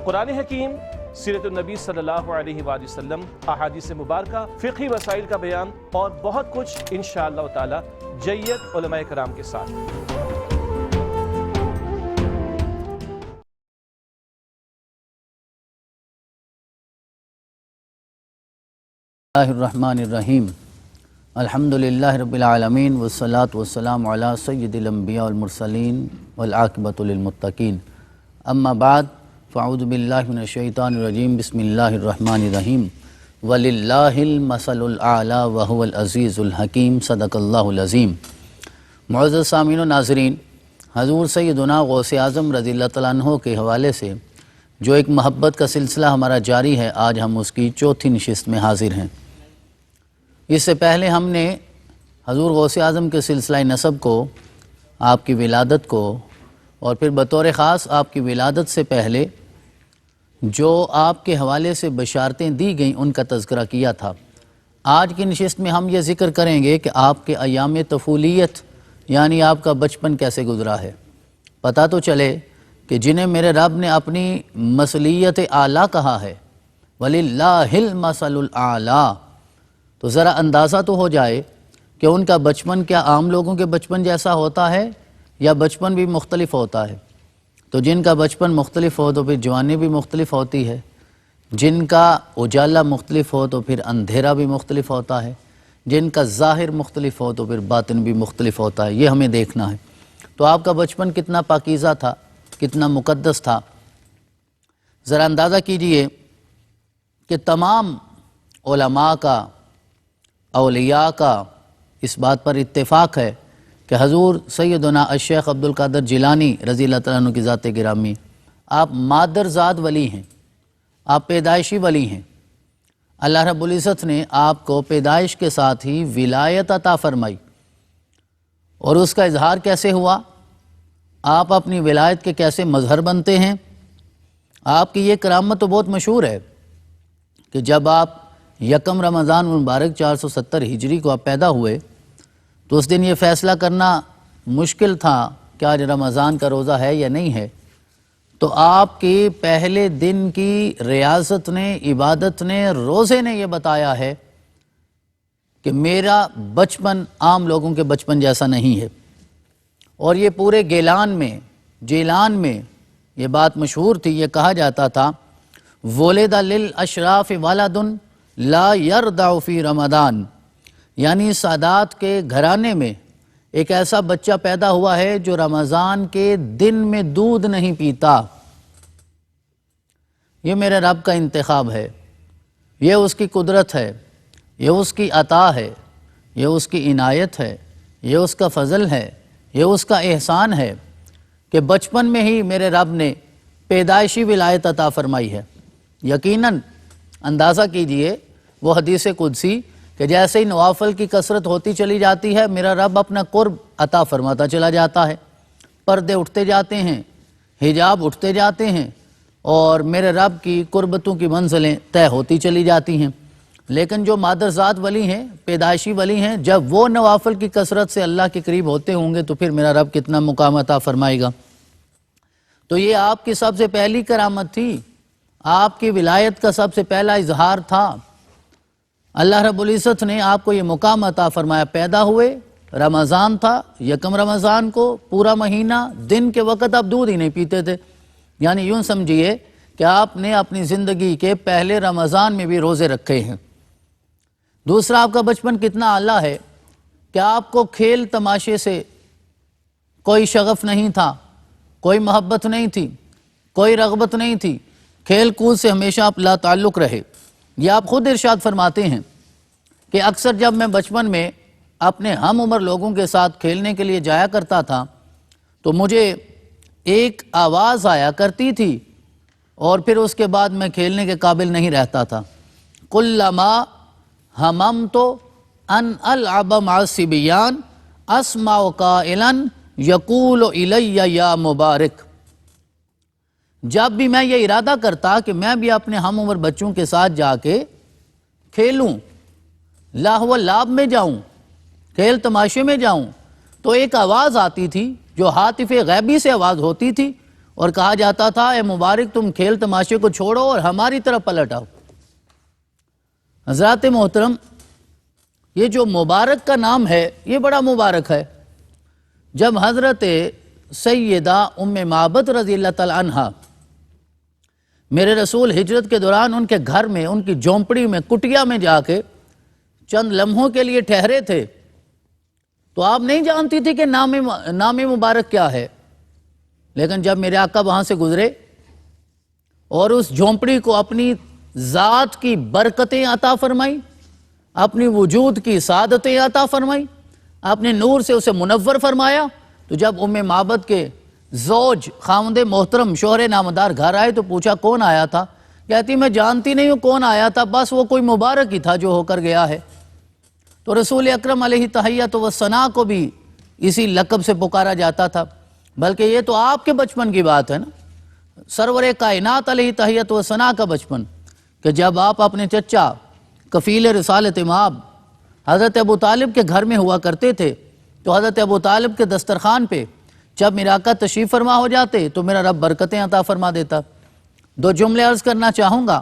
قرآن حکیم، سیرت النبی صلی اللہ علیہ وآلہ وسلم، احادیث مبارکہ، فقہی مسائل کا بیان اور بہت کچھ انشاءاللہ تعالی جید علماء کرام کے ساتھ۔ اللہ الرحمن الرحیم، الحمدللہ رب العالمین والصلاة والسلام علی سید الانبیاء والمرسلین والعاقبۃ للمتقین، اما بعد فاعوذ باللہ من الشیطان الرجیم، بسم اللہ الرحمن الرحیم، وللہ المثل الاعلی وہو العزیز الحکیم، صدق اللہ العظیم۔ معزز سامعین و ناظرین، حضور سیدنا غوث اعظم رضی اللہ تعالیٰ عنہ کے حوالے سے جو ایک محبت کا سلسلہ ہمارا جاری ہے، آج ہم اس کی چوتھی نشست میں حاضر ہیں۔ اس سے پہلے ہم نے حضور غوث اعظم کے سلسلہ نسب کو، آپ کی ولادت کو، اور پھر بطور خاص آپ کی ولادت سے پہلے جو آپ کے حوالے سے بشارتیں دی گئیں ان کا تذکرہ کیا تھا۔ آج کی نشست میں ہم یہ ذکر کریں گے کہ آپ کے ایام طفولیت یعنی آپ کا بچپن کیسے گزرا ہے۔ پتہ تو چلے کہ جنہیں میرے رب نے اپنی مثلیت اعلیٰ کہا ہے، وَلِلَّهِ الْمَثَلُ الْأَعْلَىٰ، تو ذرا اندازہ تو ہو جائے کہ ان کا بچپن کیا عام لوگوں کے بچپن جیسا ہوتا ہے یا بچپن بھی مختلف ہوتا ہے۔ تو جن کا بچپن مختلف ہو تو پھر جوانی بھی مختلف ہوتی ہے، جن کا اجالا مختلف ہو تو پھر اندھیرا بھی مختلف ہوتا ہے، جن کا ظاہر مختلف ہو تو پھر باطن بھی مختلف ہوتا ہے۔ یہ ہمیں دیکھنا ہے۔ تو آپ کا بچپن کتنا پاکیزہ تھا، کتنا مقدس تھا۔ ذرا اندازہ کیجئے کہ تمام علماء کا، اولیاء کا اس بات پر اتفاق ہے کہ حضور سیدنا الشیخ عبد القادر جیلانی رضی اللہ تعالیٰ عنہ کی ذات گرامی، آپ مادرزاد ولی ہیں، آپ پیدائشی ولی ہیں۔ اللہ رب العزت نے آپ کو پیدائش کے ساتھ ہی ولایت عطا فرمائی، اور اس کا اظہار کیسے ہوا، آپ اپنی ولایت کے کیسے مظہر بنتے ہیں۔ آپ کی یہ کرامت تو بہت مشہور ہے کہ جب آپ یکم رمضان مبارک 470 ہجری کو آپ پیدا ہوئے تو اس دن یہ فیصلہ کرنا مشکل تھا کہ آج رمضان کا روزہ ہے یا نہیں ہے۔ تو آپ کے پہلے دن کی ریاضت نے، عبادت نے، روزے نے یہ بتایا ہے کہ میرا بچپن عام لوگوں کے بچپن جیسا نہیں ہے۔ اور یہ پورے جیلان میں یہ بات مشہور تھی، یہ کہا جاتا تھا وولد للاشراف ولد لا یرضع فی رمضان، یعنی سادات کے گھرانے میں ایک ایسا بچہ پیدا ہوا ہے جو رمضان کے دن میں دودھ نہیں پیتا۔ یہ میرے رب کا انتخاب ہے، یہ اس کی قدرت ہے، یہ اس کی عطا ہے، یہ اس کی عنایت ہے، یہ اس کا فضل ہے، یہ اس کا احسان ہے کہ بچپن میں ہی میرے رب نے پیدائشی ولایت عطا فرمائی ہے۔ یقیناً اندازہ کیجئے وہ حدیث قدسی کہ جیسے ہی نوافل کی کثرت ہوتی چلی جاتی ہے، میرا رب اپنا قرب عطا فرماتا چلا جاتا ہے، پردے اٹھتے جاتے ہیں، حجاب اٹھتے جاتے ہیں، اور میرے رب کی قربتوں کی منزلیں طے ہوتی چلی جاتی ہیں۔ لیکن جو مادرزاد ولی ہیں، پیدائشی ولی ہیں، جب وہ نوافل کی کثرت سے اللہ کے قریب ہوتے ہوں گے تو پھر میرا رب کتنا مقام عطا فرمائے گا۔ تو یہ آپ کی سب سے پہلی کرامت تھی، آپ کی ولایت کا سب سے پہلا اظہار تھا۔ اللہ رب العزت نے آپ کو یہ مقام عطا فرمایا، پیدا ہوئے، رمضان تھا، یکم رمضان کو پورا مہینہ دن کے وقت آپ دودھ ہی نہیں پیتے تھے، یعنی یوں سمجھیے کہ آپ نے اپنی زندگی کے پہلے رمضان میں بھی روزے رکھے ہیں۔ دوسرا، آپ کا بچپن کتنا اعلیٰ ہے کہ آپ کو کھیل تماشے سے کوئی شغف نہیں تھا، کوئی محبت نہیں تھی، کوئی رغبت نہیں تھی، کھیل کود سے ہمیشہ آپ لا تعلق رہے۔ یہ آپ خود ارشاد فرماتے ہیں کہ اکثر جب میں بچپن میں اپنے ہم عمر لوگوں کے ساتھ کھیلنے کے لیے جایا کرتا تھا تو مجھے ایک آواز آیا کرتی تھی اور پھر اس کے بعد میں کھیلنے کے قابل نہیں رہتا تھا۔ کلما ہممت ان العب مع الصبیان اسمع قائلا یقول الی یا مبارک، جب بھی میں یہ ارادہ کرتا کہ میں بھی اپنے ہم عمر بچوں کے ساتھ جا کے کھیلوں، لاہو و لعب میں جاؤں، کھیل تماشے میں جاؤں، تو ایک آواز آتی تھی جو ہاتف غیبی سے آواز ہوتی تھی، اور کہا جاتا تھا اے مبارک تم کھیل تماشے کو چھوڑو اور ہماری طرف پلٹ آؤ۔ حضرات محترم، یہ جو مبارک کا نام ہے یہ بڑا مبارک ہے۔ جب حضرت سیدہ ام معبد رضی اللہ تعالیٰ عنہ میرے رسول ہجرت کے دوران ان کے گھر میں، ان کی جھونپڑی میں، کٹیا میں جا کے چند لمحوں کے لیے ٹھہرے تھے، تو آپ نہیں جانتی تھی کہ نام مبارک کیا ہے، لیکن جب میرے آقا وہاں سے گزرے اور اس جھونپڑی کو اپنی ذات کی برکتیں عطا فرمائی، اپنی وجود کی سعادتیں عطا فرمائی، اپنے نور سے اسے منور فرمایا، تو جب ام معبد کے زوج خاوند محترم شوہر نامدار گھر آئے تو پوچھا کون آیا تھا؟ کہتی میں جانتی نہیں ہوں کون آیا تھا، بس وہ کوئی مبارک ہی تھا جو ہو کر گیا ہے۔ تو رسول اکرم علیہ تحیت و ثنا کو بھی اسی لقب سے پکارا جاتا تھا، بلکہ یہ تو آپ کے بچپن کی بات ہے نا، سرور کائنات علیہ تحیت و ثنا کا بچپن، کہ جب آپ اپنے چچا کفیل رسالت مآب حضرت ابو طالب کے گھر میں ہوا کرتے تھے، تو حضرت ابو طالب کے دسترخوان پہ جب میرا آقا تشریف فرما ہو جاتے تو میرا رب برکتیں عطا فرما دیتا۔ دو جملے عرض کرنا چاہوں گا۔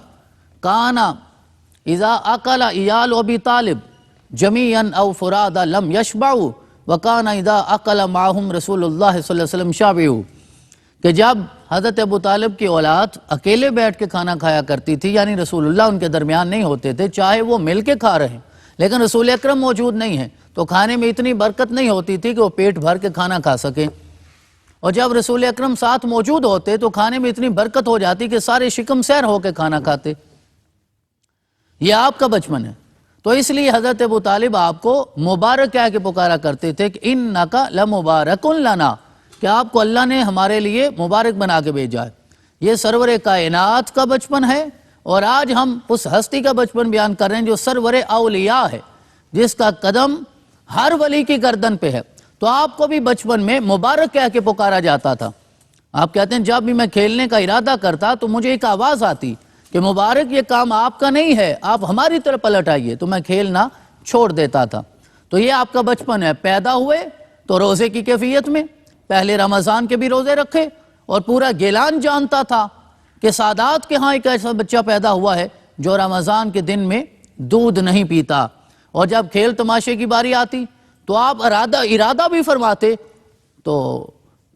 کانا اذا اکل عیال ابی طالب جمیعا او فرادا لم یشبعوا وکانا اذا اکل معہم رسول اللہ صلی اللہ علیہ وسلم شابعوا، کہ جب حضرت ابو طالب کی اولاد اکیلے بیٹھ کے کھانا کھایا کرتی تھی، یعنی رسول اللہ ان کے درمیان نہیں ہوتے تھے، چاہے وہ مل کے کھا رہے ہیں لیکن رسول اکرم موجود نہیں ہیں، تو کھانے میں اتنی برکت نہیں ہوتی تھی کہ وہ پیٹ بھر کے کھانا کھا سکیں، اور جب رسول اکرم ساتھ موجود ہوتے تو کھانے میں اتنی برکت ہو جاتی کہ سارے شکم سیر ہو کے کھانا کھاتے۔ یہ آپ کا بچپن ہے، تو اس لیے حضرت ابو طالب آپ کو مبارک کہہ کے پکارا کرتے تھے کہ انک لمبارک لنا، کہ آپ کو اللہ نے ہمارے لیے مبارک بنا کے بھیجا ہے۔ یہ سرور کائنات کا بچپن ہے، اور آج ہم اس ہستی کا بچپن بیان کر رہے ہیں جو سرور اولیاء ہے، جس کا قدم ہر ولی کی گردن پہ ہے۔ تو آپ کو بھی بچپن میں مبارک کہہ کے پکارا جاتا تھا۔ آپ کہتے ہیں جب بھی میں کھیلنے کا ارادہ کرتا تو مجھے ایک آواز آتی کہ مبارک یہ کام آپ کا نہیں ہے، آپ ہماری طرف پلٹ آئیے، تو میں کھیلنا چھوڑ دیتا تھا۔ تو یہ آپ کا بچپن ہے۔ پیدا ہوئے تو روزے کی کیفیت میں، پہلے رمضان کے بھی روزے رکھے، اور پورا گیلان جانتا تھا کہ سادات کے ہاں ایک ایسا بچہ پیدا ہوا ہے جو رمضان کے دن میں دودھ نہیں پیتا، اور جب کھیل تماشے کی باری آتی تو آپ ارادہ بھی فرماتے تو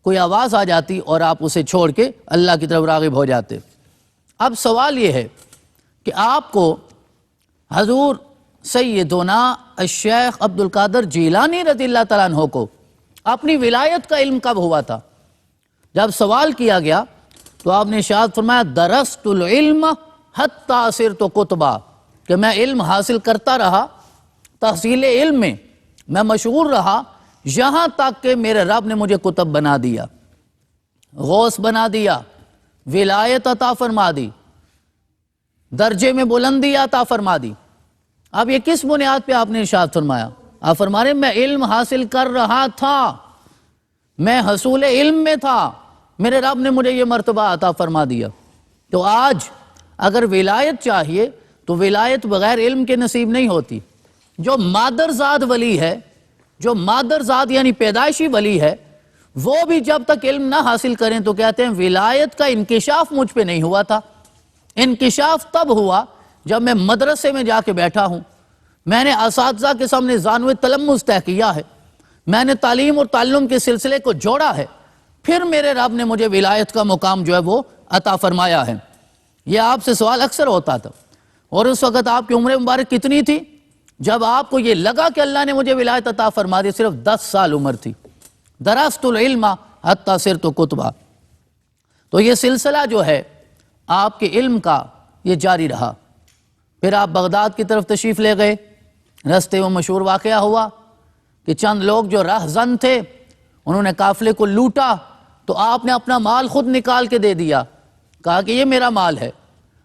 کوئی آواز آ جاتی اور آپ اسے چھوڑ کے اللہ کی طرف راغب ہو جاتے۔ اب سوال یہ ہے کہ آپ کو حضور سیدنا الشیخ عبد القادر جیلانی رضی اللہ تعالیٰ عنہ کو اپنی ولایت کا علم کب ہوا تھا؟ جب سوال کیا گیا تو آپ نے ارشاد فرمایا درست العلم حتی صرت کتبا، کہ میں علم حاصل کرتا رہا، تحصیل علم میں مشغول رہا، یہاں تک کہ میرے رب نے مجھے کتب بنا دیا، غوث بنا دیا، ولایت عطا فرما دی، درجے میں بلندی عطا فرما دی۔ اب یہ کس بنیاد پہ آپ نے ارشاد فرمایا؟ آپ فرما رہے ہیں میں علم حاصل کر رہا تھا، میں حصول علم میں تھا، میرے رب نے مجھے یہ مرتبہ عطا فرما دیا۔ تو آج اگر ولایت چاہیے تو ولایت بغیر علم کے نصیب نہیں ہوتی۔ جو مادرزاد ولی ہے، جو مادرزاد یعنی پیدائشی ولی ہے، وہ بھی جب تک علم نہ حاصل کریں تو کہتے ہیں ولایت کا انکشاف مجھ پہ نہیں ہوا تھا۔ انکشاف تب ہوا جب میں مدرسے میں جا کے بیٹھا ہوں، میں نے اساتذہ کے سامنے زانوِ تلمذ طے کیا ہے، میں نے تعلیم اور تعلم کے سلسلے کو جوڑا ہے، پھر میرے رب نے مجھے ولایت کا مقام جو ہے وہ عطا فرمایا ہے۔ یہ آپ سے سوال اکثر ہوتا تھا، اور اس وقت آپ کی عمر مبارک کتنی تھی جب آپ کو یہ لگا کہ اللہ نے مجھے ولایت عطا فرما دی؟ صرف 10 سال عمر تھی۔ درست العلم حتی صرت کتبا۔ تو یہ سلسلہ جو ہے آپ کے علم کا یہ جاری رہا۔ پھر آپ بغداد کی طرف تشریف لے گئے، رستے میں مشہور واقعہ ہوا کہ چند لوگ جو رہزن تھے انہوں نے قافلے کو لوٹا، تو آپ نے اپنا مال خود نکال کے دے دیا، کہا کہ یہ میرا مال ہے۔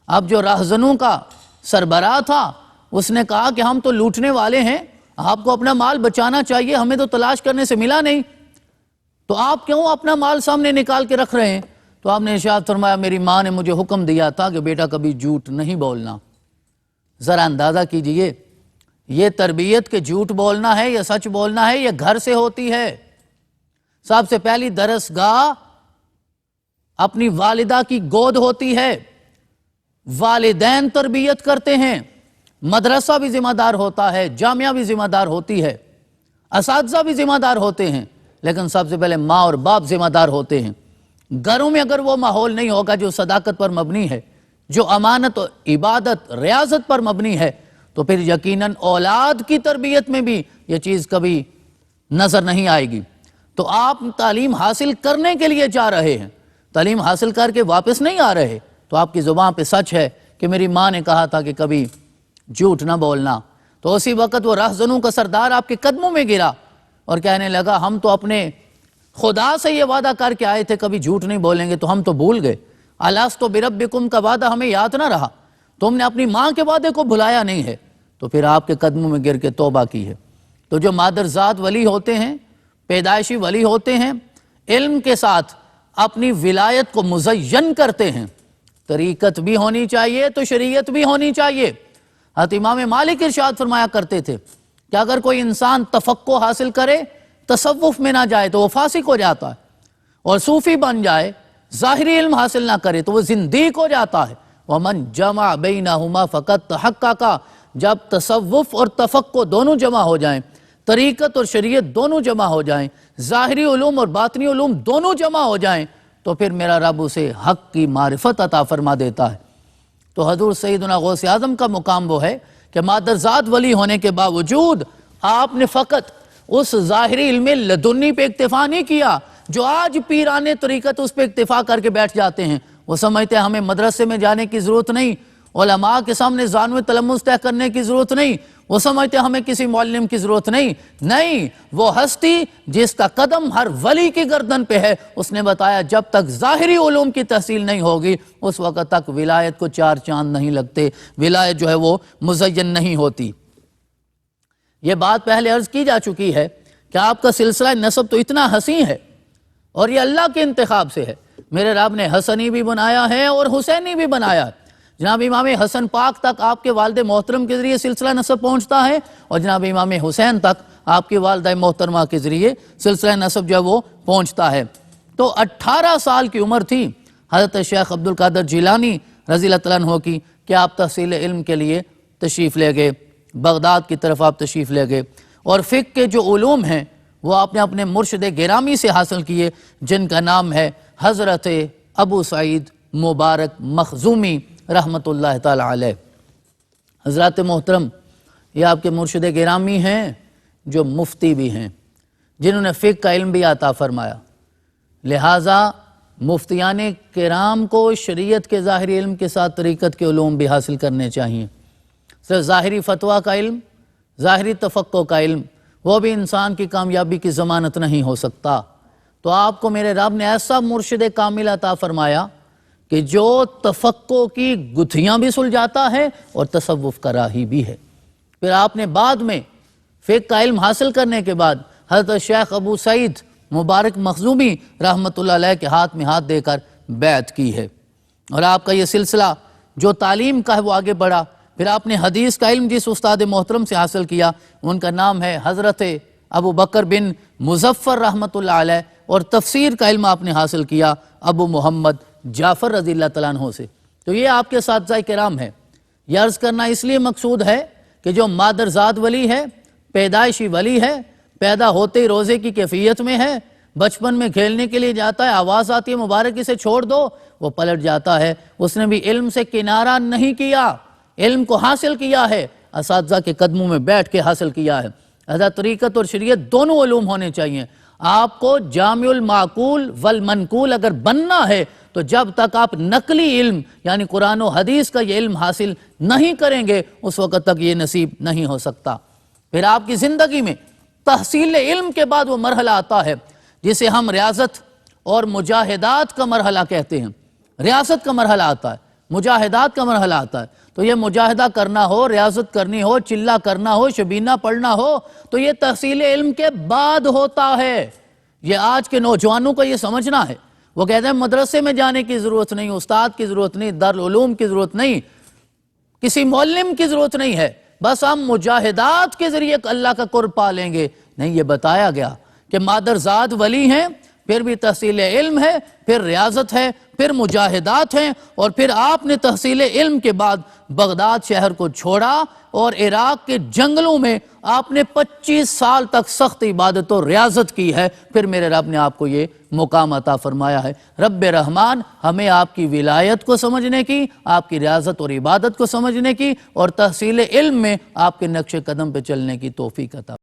اب جو رہزنوں کا سربراہ تھا اس نے کہا کہ ہم تو لوٹنے والے ہیں، آپ کو اپنا مال بچانا چاہیے، ہمیں تو تلاش کرنے سے ملا نہیں، تو آپ کیوں اپنا مال سامنے نکال کے رکھ رہے ہیں؟ تو آپ نے ارشاد فرمایا میری ماں نے مجھے حکم دیا تھا کہ بیٹا کبھی جھوٹ نہیں بولنا۔ ذرا اندازہ کیجئے یہ تربیت کہ جھوٹ بولنا ہے یا سچ بولنا ہے، یہ گھر سے ہوتی ہے۔ سب سے پہلی درسگاہ اپنی والدہ کی گود ہوتی ہے، والدین تربیت کرتے ہیں، مدرسہ بھی ذمہ دار ہوتا ہے، جامعہ بھی ذمہ دار ہوتی ہے، اساتذہ بھی ذمہ دار ہوتے ہیں، لیکن سب سے پہلے ماں اور باپ ذمہ دار ہوتے ہیں۔ گھروں میں اگر وہ ماحول نہیں ہوگا جو صداقت پر مبنی ہے، جو امانت و عبادت ریاضت پر مبنی ہے، تو پھر یقیناً اولاد کی تربیت میں بھی یہ چیز کبھی نظر نہیں آئے گی۔ تو آپ تعلیم حاصل کرنے کے لیے جا رہے ہیں، تعلیم حاصل کر کے واپس نہیں آ رہے، تو آپ کی زبان پہ سچ ہے کہ میری ماں نے کہا تھا کہ کبھی جھوٹ نہ بولنا، تو اسی وقت وہ رہزنوں کا سردار آپ کے قدموں میں گرا اور کہنے لگا ہم تو اپنے خدا سے یہ وعدہ کر کے آئے تھے کبھی جھوٹ نہیں بولیں گے، تو ہم تو بھول گئے۔ الستُ بربکم کا وعدہ ہمیں یاد نہ رہا، تم نے اپنی ماں کے وعدے کو بھلایا نہیں ہے، تو پھر آپ کے قدموں میں گر کے توبہ کی ہے۔ تو جو مادرزاد ولی ہوتے ہیں، پیدائشی ولی ہوتے ہیں، علم کے ساتھ اپنی ولایت کو مزین کرتے ہیں۔ طریقت بھی ہونی چاہیے تو شریعت بھی ہونی چاہیے۔ حضرت امام مالک ارشاد فرمایا کرتے تھے کہ اگر کوئی انسان تفقہ حاصل کرے، تصوف میں نہ جائے تو وہ فاسق ہو جاتا ہے، اور صوفی بن جائے، ظاہری علم حاصل نہ کرے تو وہ زندیق ہو جاتا ہے۔ وَمَنْ جَمَعَ بَيْنَهُمَا فَقَدْ تَحَقَّقَ، جب تصوف اور تفقہ دونوں جمع ہو جائیں، طریقت اور شریعت دونوں جمع ہو جائیں، ظاہری علوم اور باطنی علوم دونوں جمع ہو جائیں، تو پھر میرا رب اسے حق کی معرفت عطا فرما دیتا ہے۔ تو حضور سیدنا غوث اعظم کا مقام وہ ہے کہ مادرزاد ولی ہونے کے باوجود آپ نے فقط اس ظاہری علم لدنی پہ اکتفا نہیں کیا جو آج پیران طریقت اس پہ اکتفا کر کے بیٹھ جاتے ہیں۔ وہ سمجھتے ہیں ہمیں مدرسے میں جانے کی ضرورت نہیں، علماء کے سامنے زانو تلمس طے کرنے کی ضرورت نہیں، وہ سمجھتے ہیں ہمیں کسی معلم کی ضرورت نہیں۔ وہ ہستی جس کا قدم ہر ولی کی گردن پہ ہے، اس نے بتایا جب تک ظاہری علوم کی تحصیل نہیں ہوگی اس وقت تک ولایت کو چار چاند نہیں لگتے، ولایت جو ہے وہ مزین نہیں ہوتی۔ یہ بات پہلے عرض کی جا چکی ہے کہ آپ کا سلسلہ نسب تو اتنا حسین ہے اور یہ اللہ کے انتخاب سے ہے۔ میرے رب نے حسنی بھی بنایا ہے اور حسینی بھی بنایا ہے۔ جناب امام حسن پاک تک آپ کے والد محترم کے ذریعے سلسلہ نسب پہنچتا ہے، اور جناب امام حسین تک آپ کی والدہ محترمہ کے ذریعے سلسلہ نسب جو ہے وہ پہنچتا ہے۔ تو 18 سال کی عمر تھی حضرت شیخ عبد القادر جیلانی رضی اللہ تعالیٰ عنہ کی کہ آپ تحصیل علم کے لیے تشریف لے گئے، بغداد کی طرف آپ تشریف لے گئے، اور فقہ کے جو علوم ہیں وہ آپ نے اپنے مرشد گرامی سے حاصل کیے، جن کا نام ہے حضرت ابو سعید مبارک مخزومی رحمۃ اللہ تعالی علیہ۔ حضرات محترم، یہ آپ کے مرشد گرامی ہیں جو مفتی بھی ہیں، جنہوں نے فقہ کا علم بھی عطا فرمایا۔ لہٰذا مفتیان کرام کو شریعت کے ظاہری علم کے ساتھ طریقت کے علوم بھی حاصل کرنے چاہیے۔ صرف ظاہری فتویٰ کا علم، ظاہری تفقہ کا علم، وہ بھی انسان کی کامیابی کی ضمانت نہیں ہو سکتا۔ تو آپ کو میرے رب نے ایسا مرشد کامل عطا فرمایا کہ جو تفقہ کی گتھیاں بھی سلجھاتا ہے اور تصوف کا راہی بھی ہے۔ پھر آپ نے بعد میں فقہ کا علم حاصل کرنے کے بعد حضرت شیخ ابو سعید مبارک مخزومی رحمۃ اللہ علیہ کے ہاتھ میں ہاتھ دے کر بیعت کی ہے، اور آپ کا یہ سلسلہ جو تعلیم کا ہے وہ آگے بڑھا۔ پھر آپ نے حدیث کا علم جس استاد محترم سے حاصل کیا ان کا نام ہے حضرت ابو بکر بن مظفر رحمۃ اللہ علیہ، اور تفسیر کا علم آپ نے حاصل کیا ابو محمد جعفر رضی اللہ تعالیٰ عنہ سے۔ تو یہ آپ کے اساتذہ کرام ہے۔ یہ عرض کرنا اس لیے مقصود ہے کہ جو مادرزاد ولی ہے، پیدائشی ولی ہے، پیدا ہوتے ہی روزے کی کیفیت میں ہے، بچپن میں کھیلنے کے لیے جاتا ہے، آواز آتی ہے مبارک اسے چھوڑ دو، وہ پلٹ جاتا ہے۔ اس نے بھی علم سے کنارہ نہیں کیا، علم کو حاصل کیا ہے، اساتذہ کے قدموں میں بیٹھ کے حاصل کیا ہے۔ حضرت طریقت اور شریعت دونوں علوم ہونے چاہیے۔ آپ کو جامع المعقول والمنقول اگر بننا ہے تو جب تک آپ نقلی علم یعنی قرآن و حدیث کا یہ علم حاصل نہیں کریں گے اس وقت تک یہ نصیب نہیں ہو سکتا۔ پھر آپ کی زندگی میں تحصیل علم کے بعد وہ مرحلہ آتا ہے جسے ہم ریاضت اور مجاہدات کا مرحلہ کہتے ہیں۔ ریاضت کا مرحلہ آتا ہے، مجاہدات کا مرحلہ آتا ہے۔ تو یہ مجاہدہ کرنا ہو، ریاضت کرنی ہو، چلہ کرنا ہو، شبینہ پڑھنا ہو تو یہ تحصیل علم کے بعد ہوتا ہے۔ یہ آج کے نوجوانوں کو یہ سمجھنا ہے۔ وہ کہتے ہیں مدرسے میں جانے کی ضرورت نہیں، استاد کی ضرورت نہیں، دارالعلوم کی ضرورت نہیں، کسی معلم کی ضرورت نہیں ہے، بس ہم مجاہدات کے ذریعے اللہ کا قرب پا لیں گے۔ نہیں، یہ بتایا گیا کہ مادرزاد ولی ہیں پھر بھی تحصیل علم ہے، پھر ریاضت ہے، پھر مجاہدات ہیں، اور پھر آپ نے تحصیل علم کے بعد بغداد شہر کو چھوڑا اور عراق کے جنگلوں میں آپ نے 25 سال تک سخت عبادت و ریاضت کی ہے، پھر میرے رب نے آپ کو یہ مقام عطا فرمایا ہے۔ رب رحمان ہمیں آپ کی ولایت کو سمجھنے کی، آپ کی ریاضت اور عبادت کو سمجھنے کی، اور تحصیل علم میں آپ کے نقش قدم پہ چلنے کی توفیق عطا